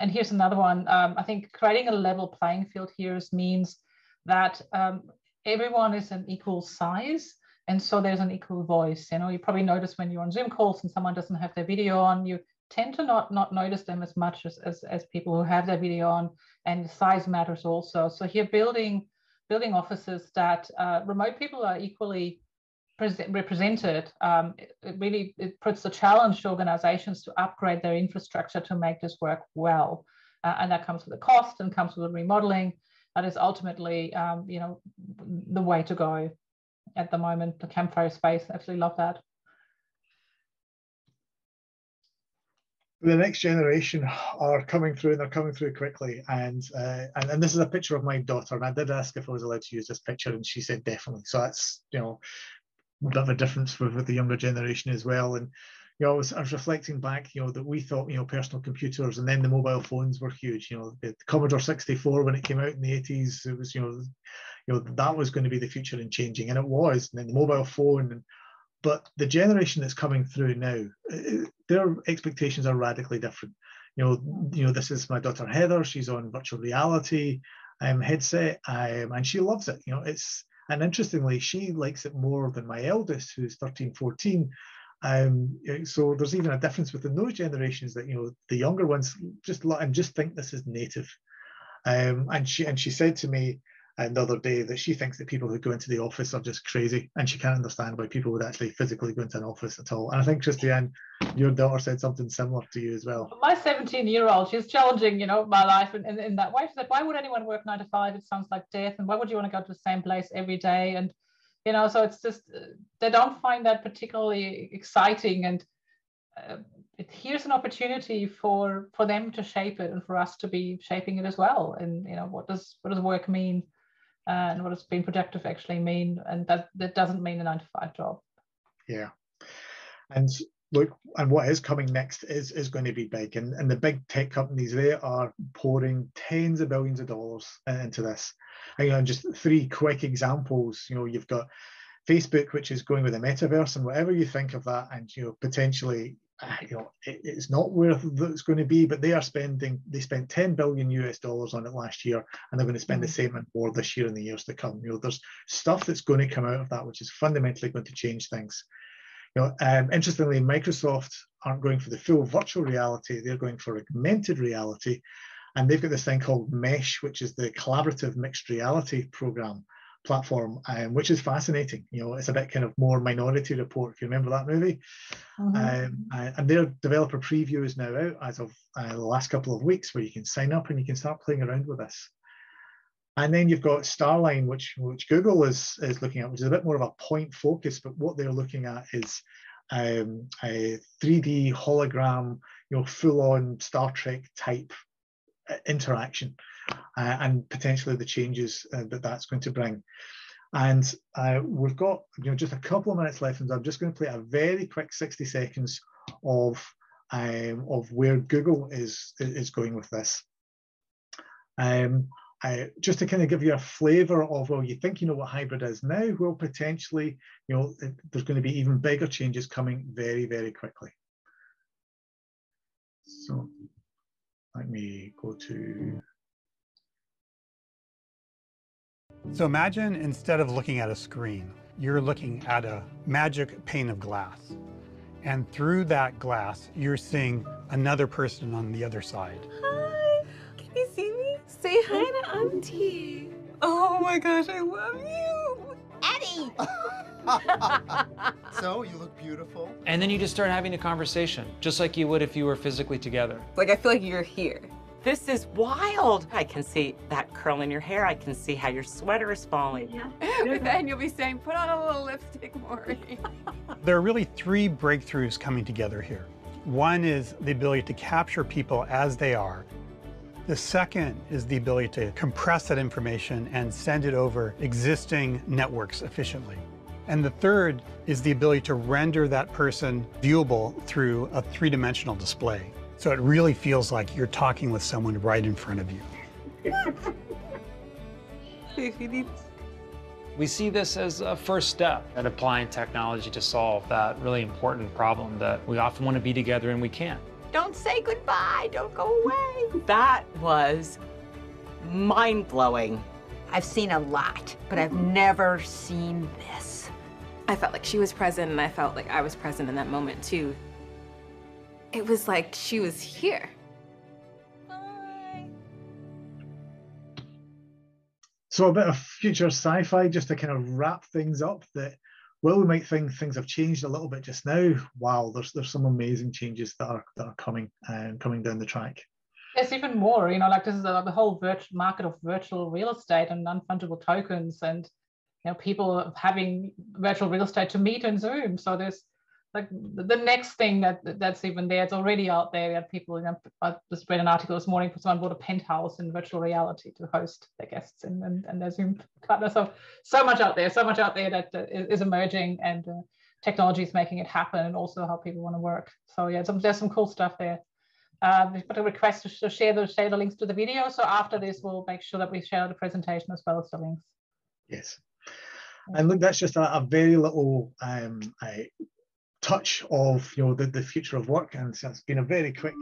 And here's another one. I think creating a level playing field here means that everyone is an equal size, and so there's an equal voice. You know, you probably notice when you're on Zoom calls and someone doesn't have their video on, you tend to not notice them as much as people who have their video on, and the size matters also. So here building offices that remote people are equally represented, it puts the challenge to organizations to upgrade their infrastructure to make this work well. And that comes with a cost and comes with a remodeling. That is ultimately, the way to go at the moment. The campfire space, absolutely love that. The next generation are coming through, and they're coming through quickly. And this is a picture of my daughter. And I did ask if I was allowed to use this picture, and she said definitely. So that's, a bit of a difference with the younger generation as well. And I was reflecting back, that we thought, personal computers, and then the mobile phones were huge. The Commodore 64, when it came out in the 80s, it was, that was going to be the future and changing, and it was. And then the mobile phone. But the generation that's coming through now, their expectations are radically different. This is my daughter Heather. She's on virtual reality headset, and she loves it. And interestingly, she likes it more than my eldest, who's 13, 14. So there's even a difference within those generations that, the younger ones just think this is native. And she said to me the other day that she thinks that people who go into the office are just crazy, and she can't understand why people would actually physically go into an office at all. And I think, Christiane, your daughter said something similar to you as well. My 17-year-old, she's challenging, my life in that way. She said, why would anyone work 9 to 5? It sounds like death. And why would you want to go to the same place every day? And, so it's just, they don't find that particularly exciting. And here's an opportunity for them to shape it, and for us to be shaping it as well. And, what does work mean? And what does being productive actually mean? And that doesn't mean a 9 to 5 job. Yeah. And look, and what is coming next is going to be big. And the big tech companies, they are pouring tens of billions of dollars into this. And just 3 quick examples. You've got Facebook, which is going with the metaverse, and whatever you think of that, and potentially, it's not where it's going to be, but they spent $10 billion on it last year, and they're going to spend the same and more this year and the years to come. There's stuff that's going to come out of that which is fundamentally going to change things. Interestingly, Microsoft aren't going for the full virtual reality; they're going for augmented reality, and they've got this thing called Mesh, which is the collaborative mixed reality platform, which is fascinating. It's a bit kind of more Minority Report, if you remember that movie. And their developer preview is now out as of the last couple of weeks, where you can sign up and you can start playing around with this. And then you've got Starline, which Google is looking at, which is a bit more of a point focus, but what they're looking at is a 3D hologram, full-on Star Trek type interaction, and potentially the changes that's going to bring. And we've got just a couple of minutes left, and I'm just going to play a very quick 60 seconds of where Google is going with this. Just to kind of give you a flavor of, well, you think you know what hybrid is now, well, potentially, there's going to be even bigger changes coming very, very quickly. So let me go to... So imagine, instead of looking at a screen, you're looking at a magic pane of glass. And through that glass, you're seeing another person on the other side. Hi, can you see me? Say hi to Auntie. Oh my gosh, I love you. Eddie! So, you look beautiful. And then you just start having a conversation, just like you would if you were physically together. Like, I feel like you're here. This is wild. I can see that curl in your hair. I can see how your sweater is falling. Yeah. And then you'll be saying, put on a little lipstick, Maury. There are really 3 breakthroughs coming together here. One is the ability to capture people as they are. The second is the ability to compress that information and send it over existing networks efficiently. And the third is the ability to render that person viewable through a 3-dimensional display. So it really feels like you're talking with someone right in front of you. We see this as a first step at applying technology to solve that really important problem that we often want to be together and we can't. Don't say goodbye, don't go away. That was mind-blowing. I've seen a lot, but I've never seen this. I felt like she was present, and I felt like I was present in that moment too. It was like she was here. So a bit of future sci-fi just to kind of wrap things up. That well, we might think things have changed a little bit just now. Wow, there's some amazing changes that are coming and coming down the track. There's even more, you know, like this is the whole market of virtual real estate and non-fungible tokens, and you know, people having virtual real estate to meet in Zoom. So there's like the next thing that's even there. It's already out there. We had people, you know, I just read an article this morning, someone bought a penthouse in virtual reality to host their guests and their Zoom partner. So much out there that is emerging, and technology is making it happen, and also how people want to work. So yeah, there's some cool stuff there. We've got a request to share the links to the video. So after this, we'll make sure that we share the presentation as well as the links. Yes. And look, that's just a very little touch of, you know, the future of work, and so it's been a very quick